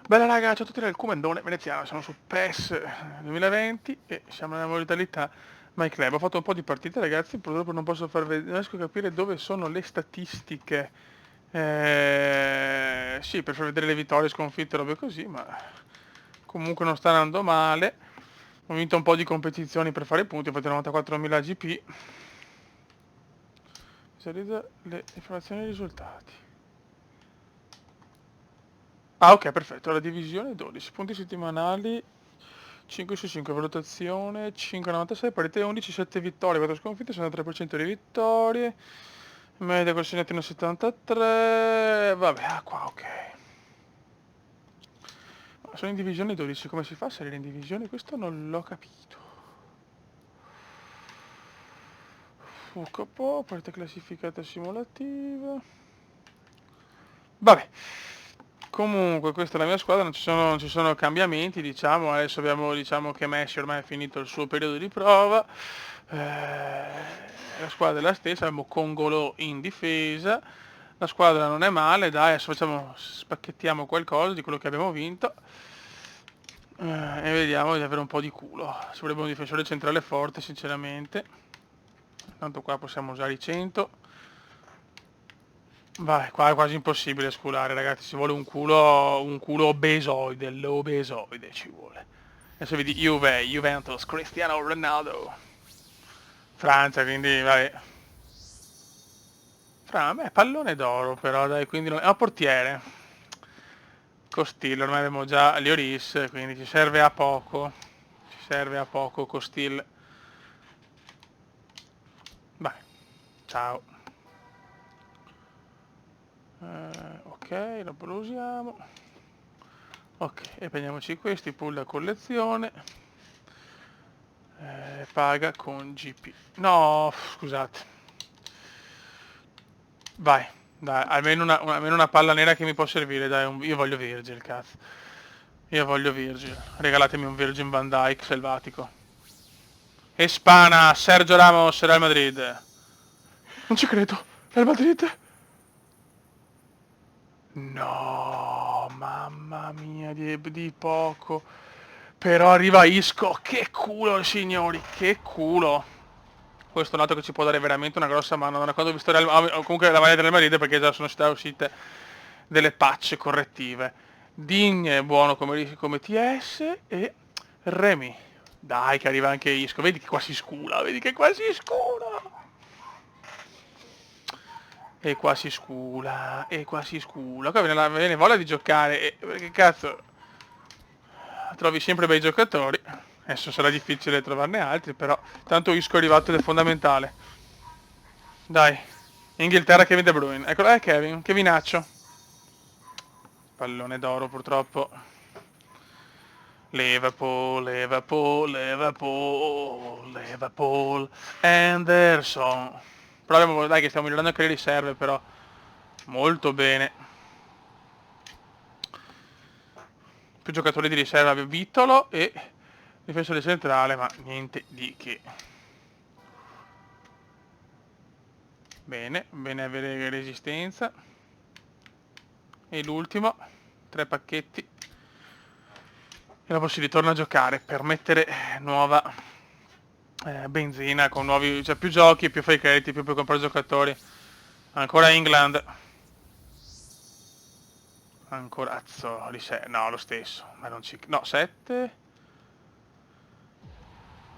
Bella raga, ciao a tutti dal Comandone Veneziano, siamo su PES 2020 e siamo nella modalità My Club. Ho fatto un po' di partite ragazzi, purtroppo non posso far vedere, non riesco a capire dove sono le statistiche. Sì, per far vedere le vittorie, sconfitte, robe così, ma comunque non sta andando male. Ho vinto un po' di competizioni per fare i punti, ho fatto 94.000 GP. Visualizza le informazioni e i risultati. Ah ok, perfetto, la divisione 12, punti settimanali 5 su 5, valutazione 5,96, parità 11, 7 vittorie, 4 sconfitte, 63% di vittorie, media col segnatino 73, vabbè, ah qua ok. Sono in divisione 12, come si fa a salire in divisione? Questo non l'ho capito. Fucopo, partita classificata simulativa. Vabbè. Comunque, questa è la mia squadra, non ci sono cambiamenti, diciamo. Adesso abbiamo, diciamo che Messi ormai è finito il suo periodo di prova. La squadra è la stessa, abbiamo Congolo in difesa. La squadra non è male, dai, adesso spacchettiamo qualcosa di quello che abbiamo vinto. E vediamo di avere un po' di culo. Ci vorrebbe un difensore centrale forte, sinceramente. Tanto qua possiamo usare i 100. Vai, qua è quasi impossibile sculare, ragazzi. Ci vuole un culo obesoide, l'obesoide ci vuole. Adesso vedi Juve, Juventus, Cristiano Ronaldo. Francia, quindi vabbè. Beh, pallone d'oro però, dai, quindi non... è un portiere. Costil, ormai abbiamo già Lloris, quindi ci serve a poco. Ci serve a poco Costil. Vai, ciao. Ok, dopo lo usiamo. Ok, e prendiamoci questi, pull da collezione. Paga con GP. No, scusate. Vai, dai, almeno una palla nera che mi può servire, dai, io voglio Virgil, cazzo. Io voglio Virgil. Regalatemi un Virgin Van Dyke selvatico. E spana, Sergio Ramos, Real Madrid. Non ci credo, Real Madrid? No, mamma mia, di poco. Però arriva Isco, che culo signori, che culo. Questo è un lato che ci può dare veramente una grossa mano. Da quando ho visto comunque la maglia del Madrid perché già sono state uscite delle patch correttive. Digne è buono come TS e Remy. Dai che arriva anche Isco, vedi che qua si scula, vedi che qua si scula. E qua si scula, e qua si scula. Qua viene voglia di giocare, perché cazzo, trovi sempre bei giocatori. Adesso sarà difficile trovarne altri, però tanto Isco è arrivato ed è fondamentale. Dai, Inghilterra Kevin De Bruyne. Eccolo, Kevin, Kevinaccio. Pallone d'oro purtroppo. Liverpool, Liverpool, Liverpool, Liverpool, Anderson. Però dai che stiamo migliorando anche le riserve però. Molto bene. Più giocatori di riserva, Vitolo e difensore centrale, ma niente di che. Bene, bene avere resistenza. E l'ultimo, 3 pacchetti. E dopo si ritorna a giocare per mettere nuova benzina con nuovi, cioè più giochi, più fai crediti, più puoi comprare giocatori. Ancora England. Ancora Azzoli, no, lo stesso, ma non ci... No, 7.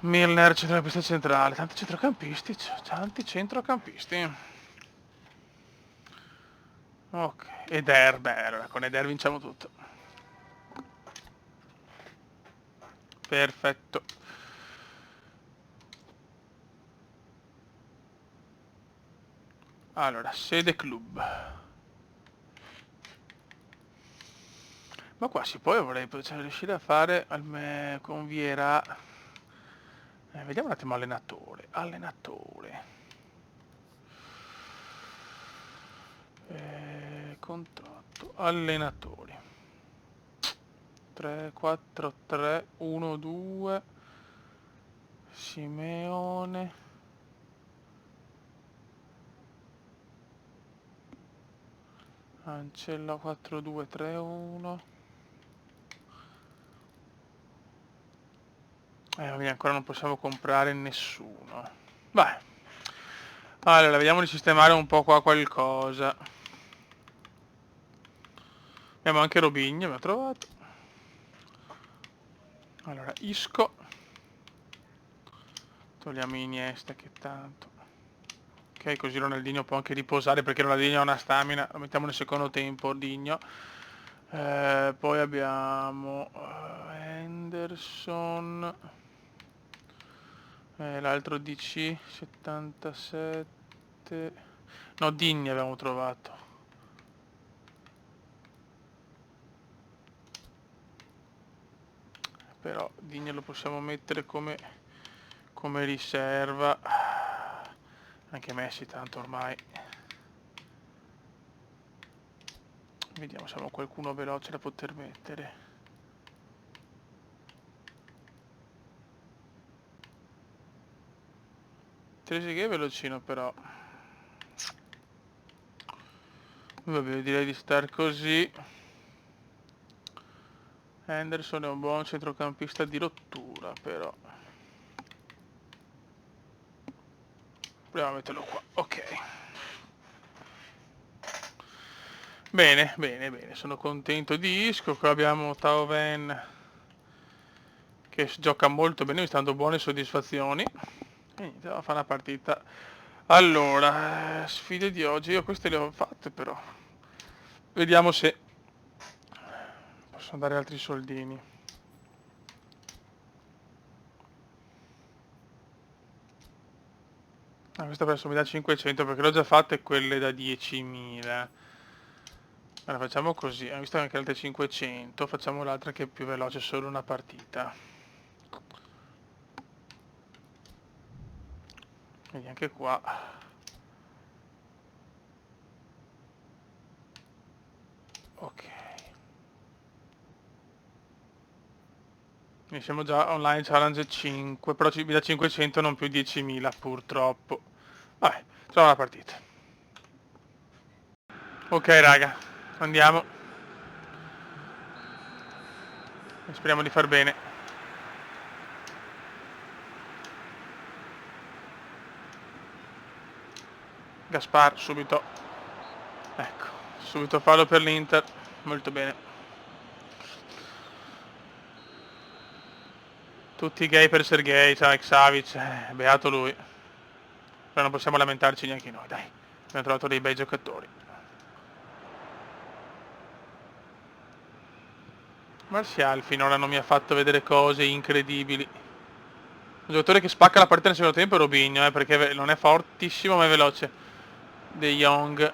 Milner, centrocampista centrale, tanti centrocampisti, tanti centrocampisti. Ok, Eder, beh, allora con Eder vinciamo tutto. Perfetto. Allora, sede club. Ma qua si può, io vorrei riuscire a fare con Viera. Vediamo un attimo allenatore. Allenatore. Contratto. Allenatori. 3, 4, 3, 1, 2. Simeone. Ancella 4, 2, 3, 1. Ancora non possiamo comprare nessuno. Vai. Allora, vediamo di sistemare un po' qua qualcosa. Abbiamo anche Robigno, abbiamo trovato. Allora, Isco. Togliamo Iniesta che tanto. Ok, così Ronaldinho può anche riposare perché Ronaldinho ha una stamina. Lo mettiamo nel secondo tempo, Digno. Poi abbiamo Henderson. L'altro DC 77. No, Digni abbiamo trovato. Però Digni lo possiamo mettere come riserva. Anche Messi tanto ormai. Vediamo se abbiamo qualcuno veloce da poter mettere. Trezeguet è velocino però. Vabbè, direi di star così. Henderson è un buon centrocampista di rottura però. Proviamo a metterlo qua. Ok. Bene, bene, bene. Sono contento di Isco. Qua abbiamo Thauvin che gioca molto bene, mi sta dando buone soddisfazioni. E niente, a fare una partita. Allora, sfide di oggi. Io queste le ho fatte però. Vediamo se posso dare altri soldini. Questa adesso mi dà 500 perché l'ho già fatte quelle da 10.000. Allora facciamo così, ho visto anche le altre 500, facciamo l'altra che è più veloce, solo una partita. Vedi anche qua. Ok. Quindi siamo già online challenge 5, però mi dà 500 non più 10.000 purtroppo. Vabbè, facciamo la partita. Ok raga, andiamo. Speriamo di far bene. Gaspar, subito. Ecco, subito fallo per l'Inter. Molto bene. Tutti gay per essere gay, ciao Xavic, beato lui. Però non possiamo lamentarci neanche noi, dai. Abbiamo trovato dei bei giocatori. Martial finora non mi ha fatto vedere cose incredibili. Un giocatore che spacca la partita nel secondo tempo è Robinho, perché non è fortissimo ma è veloce. De Jong.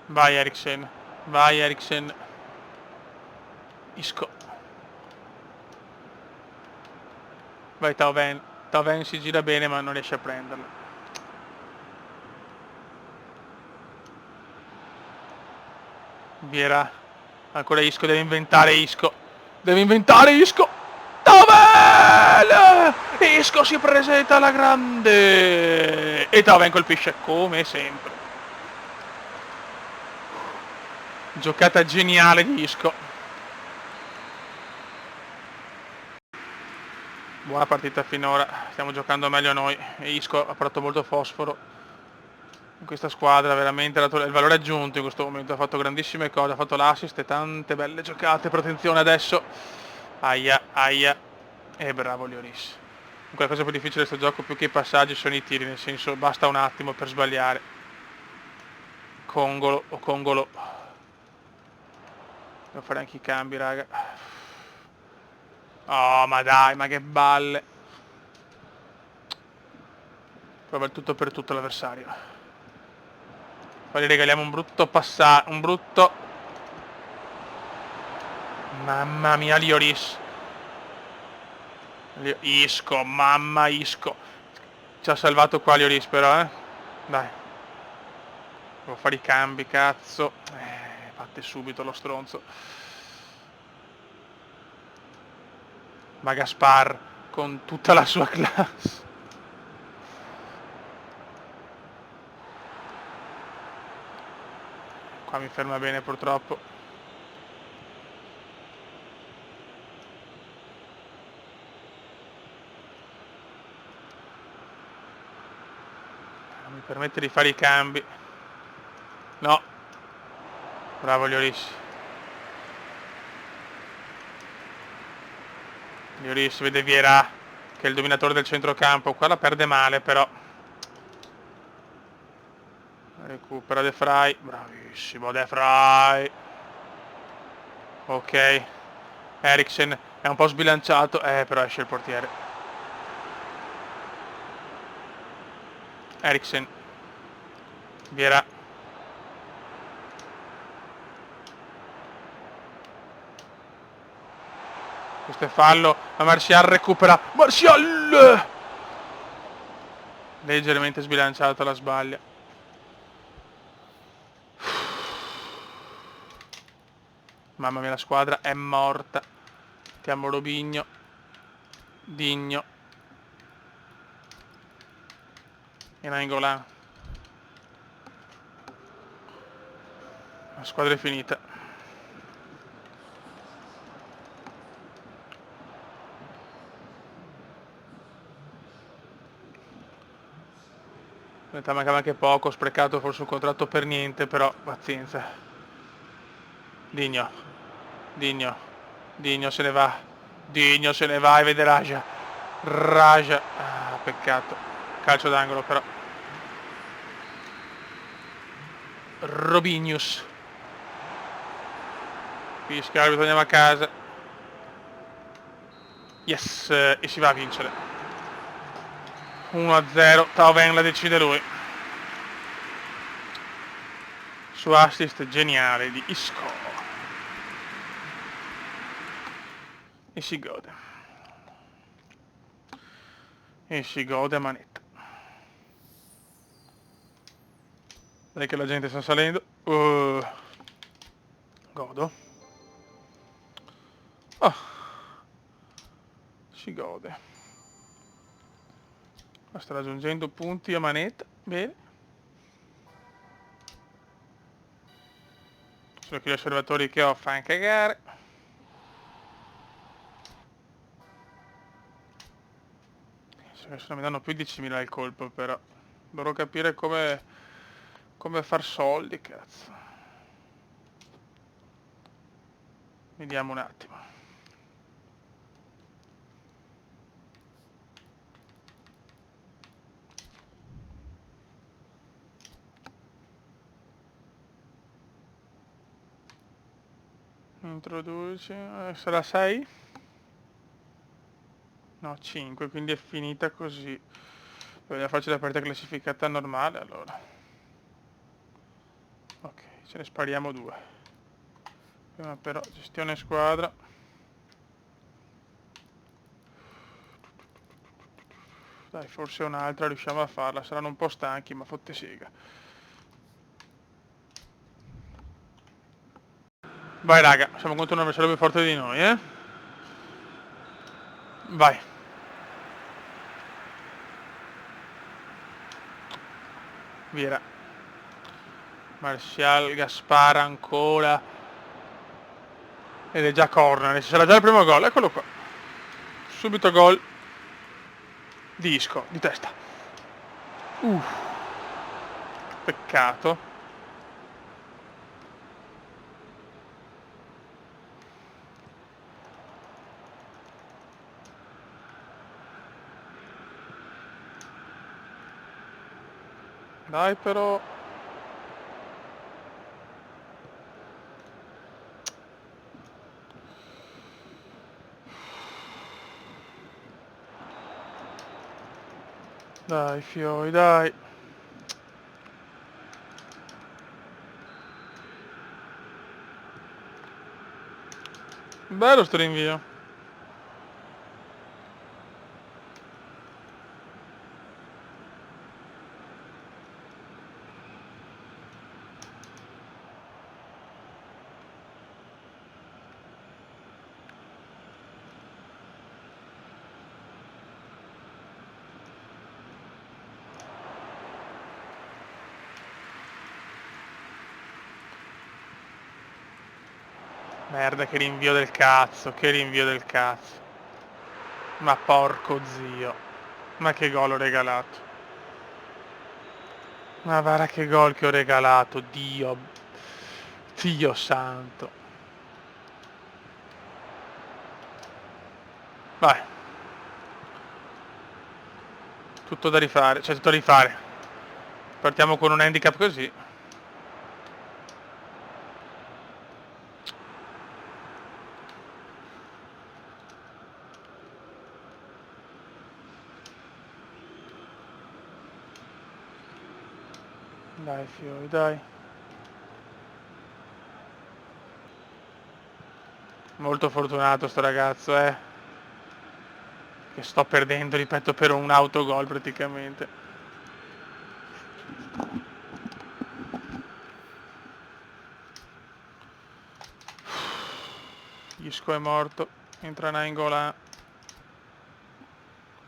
Vai Eriksen. Vai Eriksen. Isco. Vai Thauvin. Thauvin si gira bene ma non riesce a prenderlo. Viera. Ancora Isco, deve inventare Isco. Deve inventare Isco. Thauvin! Isco si presenta alla grande. E Thauvin colpisce come sempre. Giocata geniale di Isco. Buona partita finora, stiamo giocando meglio noi e Isco ha portato molto fosforo in questa squadra, veramente ha dato il valore aggiunto in questo momento, ha fatto grandissime cose, ha fatto l'assist e tante belle giocate, però attenzione adesso, aia, aia, e bravo Lloris. Comunque la cosa più difficile di questo gioco più che i passaggi sono i tiri, nel senso basta un attimo per sbagliare. Congolo o Congolo. Devo fare anche i cambi raga. Oh ma dai, ma che balle. Prova il tutto per tutto l'avversario. Poi gli regaliamo un brutto passaggio, un brutto... Mamma mia Lloris. Isco, mamma Isco. Ci ha salvato qua Lloris però, Dai. Devo fare i cambi, cazzo. Fatte subito lo stronzo. Ma Gaspar, con tutta la sua classe. Qua mi ferma bene purtroppo. Non mi permette di fare i cambi. No. Bravo Lloris. Lloris vede Vieira, che è il dominatore del centrocampo. Qua la perde male però. Recupera De Vrij. Bravissimo De Vrij. Ok. Eriksen è un po' sbilanciato. Però esce il portiere. Eriksen. Vieira. Questo è fallo, ma Martial recupera. Martial! Leggermente sbilanciato, la sbaglia. Mamma mia, la squadra è morta. Mettiamo Robinho. Digno. E Nainggolan. La squadra è finita. In realtà mancava anche poco, ho sprecato forse un contratto per niente, però pazienza. Digno. Digno. Digno se ne va. Digno se ne va e vede Raja. Raja. Ah, peccato. Calcio d'angolo però. Robinius. Fischia, arbitro, andiamo a casa. Yes, e si va a vincere. 1-0, Thauvin la decide lui. Su assist geniale di Isco. E si gode. E si gode a manetta. Dai che la gente sta salendo. Godo. Oh. Si gode. Sta raggiungendo punti a manetta. Bene. Solo che gli osservatori che ho fanno cagare. Adesso non mi danno più 10.000 al colpo però. Dovrò capire come far soldi, cazzo. Vediamo un attimo. Introduci. Sarà 6? No, 5, quindi è finita così. Bisogna farci la partita classificata normale allora. Ok, ce ne spariamo 2. Prima però gestione squadra. Dai, forse un'altra riusciamo a farla. Saranno un po' stanchi, ma fotte sega. Vai raga, siamo contro un avversario più forte di noi, eh? Vai. Vieira. Martial, Gaspar ancora. Ed è già corner, ci sarà già il primo gol, eccolo qua. Subito gol di Isco, di testa. Peccato. Dai però. Dai fioi, dai. Bello sto rinvio. Merda, che rinvio del cazzo, che rinvio del cazzo. Ma porco zio. Ma che gol ho regalato. Ma guarda che gol che ho regalato, Dio. Dio santo. Vai. Tutto da rifare, cioè tutto da rifare. Partiamo con un handicap così. Dai fiori, dai. Molto fortunato sto ragazzo, che sto perdendo, ripeto, per un autogol praticamente. Isco è morto, entra Nainggolan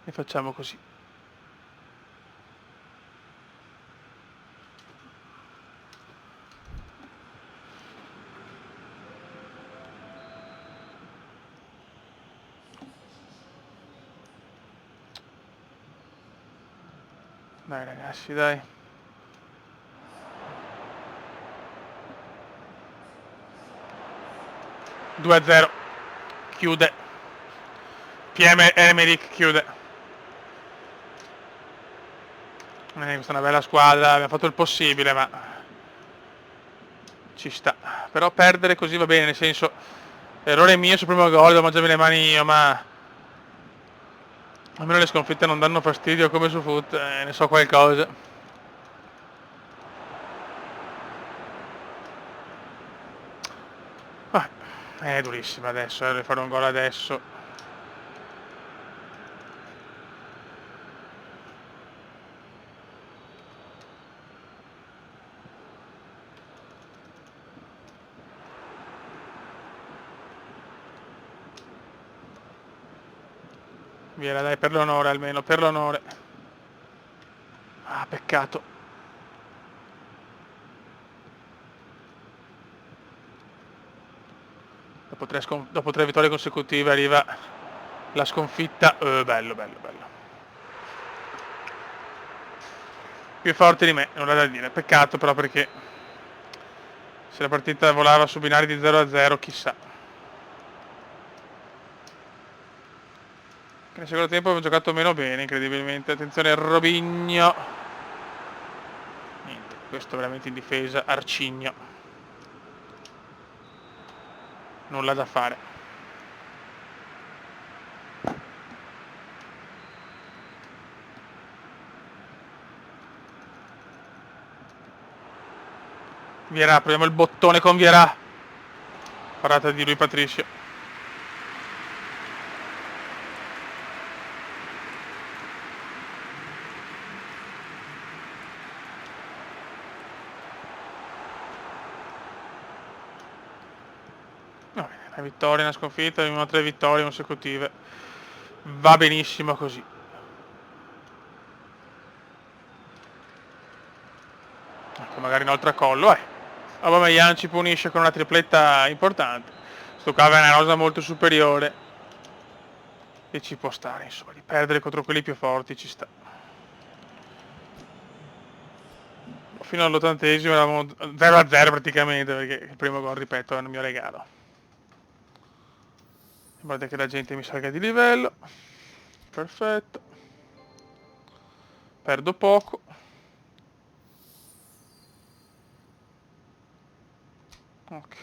e facciamo così. Dai ragazzi, dai. Due a 0. Chiude. PM Emerick chiude. Questa è una bella squadra, abbiamo fatto il possibile, ma ci sta. Però perdere così va bene, nel senso, errore mio sul primo gol, devo mangiarmi le mani io, ma almeno le sconfitte non danno fastidio come su foot, ne so qualcosa. Ah, è durissima adesso, devo fare un gol adesso. Via, dai, per l'onore almeno, per l'onore. Ah, peccato. Dopo tre vittorie consecutive arriva la sconfitta. Bello, bello, bello. Più forte di me, nulla da dire. Peccato però perché se la partita volava su binari di 0 a 0, chissà. Nel secondo tempo abbiamo giocato meno bene, incredibilmente. Attenzione Robinho. Niente, questo veramente in difesa, arcigno. Nulla da fare. Vierà, proviamo il bottone con Vierà. Parata di lui Patricio. No, una vittoria, una sconfitta, una 3 vittorie consecutive. Va benissimo così. Ecco, magari inoltre a collo, Aubameyang ci punisce con una tripletta importante. Sto cava è una rosa molto superiore. E ci può stare, insomma, di perdere contro quelli più forti ci sta. Fino all'80esimo eravamo 0 a 0 praticamente, perché il primo gol, ripeto, è un mio regalo. Guarda che la gente mi salga di livello. Perfetto. Perdo poco. Ok.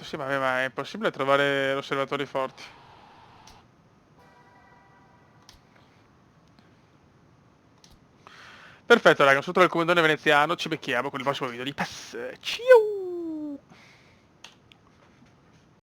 Sì, ma è impossibile trovare osservatori forti. Perfetto raga, sotto il comandone veneziano, ci becchiamo con il prossimo video di PES. Ciao!